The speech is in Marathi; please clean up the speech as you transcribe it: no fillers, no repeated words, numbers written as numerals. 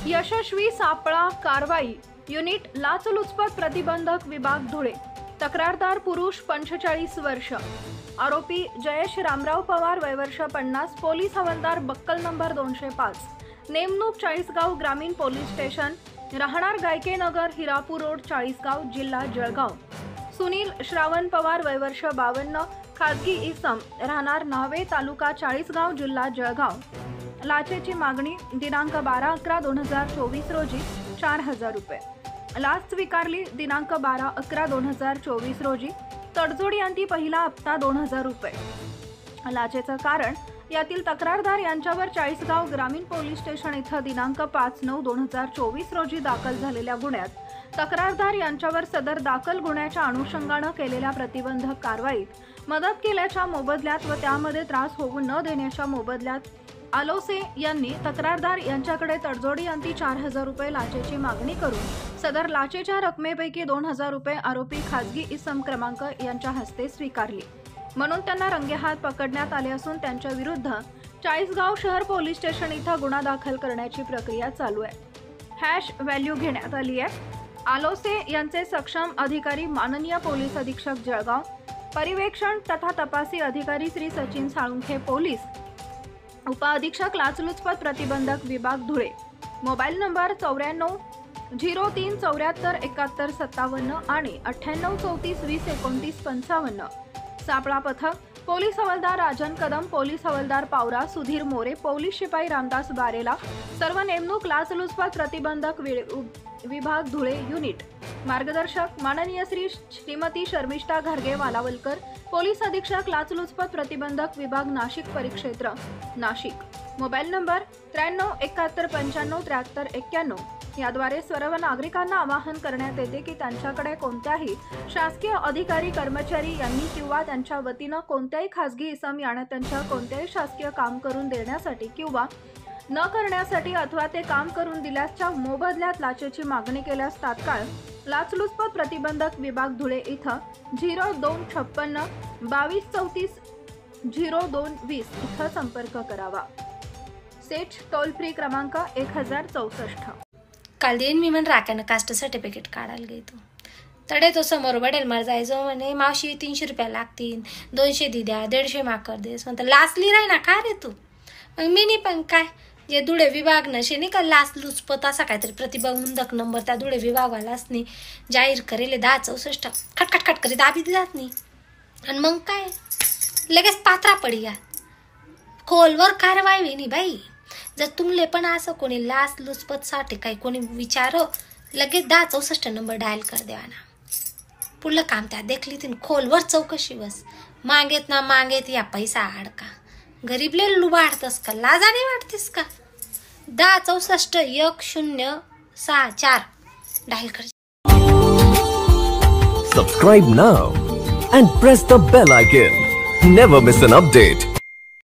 यशस्वी सापळा कारवाई युनिट लाचलुचपत प्रतिबंधक विभाग धुळे। तक्रारदार पुरुष 45 वर्ष, आरोपी जयेश रामराव पवार वय वर्ष 50, पोलीस हवालदार बक्कल नंबर 205, नेमणूक चाळीसगाव ग्रामीण पोलीस स्टेशन, राहणार गायकेनगर हिरापूर रोड चाळीसगाव जिल्हा जळगाव। सुनील श्रावण पवार वय वर्ष 52, खाजगी इसम राहणार नावे तालुका चाळीसगाव जिल्हा जळगाव। लाचेची मागणी दिनांक 12/11/2024 रोजी 4000 रुपये। लाच स्वीकारली दिनांक 12/11/2024 रोजी। तडजोडी अंती पहिला हप्ता 2000 रुपये। लाचेचं कारण यातील तक्रारदार यांच्यावर चाळीसगाव ग्रामीण पोलीस स्टेशन इथं दिनांक 5/9/2024 रोजी दाखल झालेल्या गुन्ह्यात तक्रारदार यांच्यावर सदर दाखल गुन्ह्याच्या अनुषंगाने केलेल्या प्रतिबंधक कारवाईत मदत केल्याच्या मोबदल्यात व त्यामध्ये त्रास होऊ न देण्याच्या मोबदल्यात आलोसे यांनी तक्रारदार यांच्याकडे तडजोडी अंती 4000 रुपये लाचेची मागणी करून सदर लाचेच्या रकमेपैकी 2000 रुपये आरोपी खाजगी इसम क्रमांक यांच्या हस्ते स्वीकारली, म्हणून त्यांना रंगेहात पकडण्यात आले असून त्यांच्या विरुद्ध चाळीसगाव शहर पोलीस स्टेशन इथं गुन्हा दाखल करण्याची प्रक्रिया चालू आहे। हॅश व्हॅल्यू घेण्यात आली आहे। आलोसे यांचे सक्षम अधिकारी माननीय पोलीस अधीक्षक जळगाव, परिवेक्षण तथा तपासी अधिकारी श्री सचिन साळुंखे पोलीस उपअधीक्षक लाचलुचपत प्रतिबंधक विभाग धुळे। मोबाईल नंबर 94 03 74 71 57 आणि 98 34 20 29 55। सापळा पथक पोलीस हवालदार राजन कदम, पोलीस हवालदार पावरा सुधीर मोरे, पोलीस शिपाई रामदास बारेला, सर्व नेमणूक लाचलुचपत प्रतिबंधक विभाग धुळे युनिट। मार्गदर्शक माननीय श्रीमती शर्मिष्ठा घारगे वालावलकर, पोलीस अधीक्षक लाचलुचपत प्रतिबंधक विभाग नाशिक परिक्षेत्र नाशिक। Mobile number 93 71 95 73 91। याद्वारे सर्व नागरिकांना आवाहन करण्यात येते की त्यांच्याकडे कोणत्याही शासकीय अधिकारी कर्मचारी यांनी किंवा त्यांच्या वतीनं कोणत्याही खासगी इसम याने त्यांच्या कोणत्याही शासकीय काम करून देण्यासाठी किंवा न करण्यासाठी अथवा ते काम करून दिल्याच्या मोबदल्यात लाचेची मागणी केल्यास तात्काळ लाचलुचपत प्रतिबंधक विभाग धुळे इथं 0256 22 34 0220 इथं संपर्क करावा। सेट टोल फ्री क्रमांक 1064। काल दिन मी मन राख्यानं कास्ट सर्टिफिकेट काढायला गेलो तडे तो समोर बडेल मार जायचो म्हणे मावशी 300 रुपये लागतील, 200 दि द्या, 150 माकर देस म्हणतं लाचली राही ना का रे तू। मग मी पण काय जे धुळे विभाग नशे नाही का लाचलुचपत असा काहीतरी प्रतिबंधक नंबर त्या धुळे विभागालाच नाही जाहीर करेले 1064 खटखट करीत दाबी जात नाही आणि मग काय लगेच पात्रा पडी या खोलवर कारवाई नाही बाई। जर तुमले पण असं कोणी लाचलुचपत साठी काही कोणी विचार लगेच 1064 नंबर डायल कर देवाना, पुढलं काम त्या देखली तीन खोलवर चौकशी बस। मागेत ना मागेत या पैसा अडका, गरीबले लुबाडतस का, लाजाने वाटतेस का। 1064 1064 डायल कर। Subscribe now and press the bell icon. Never miss an update.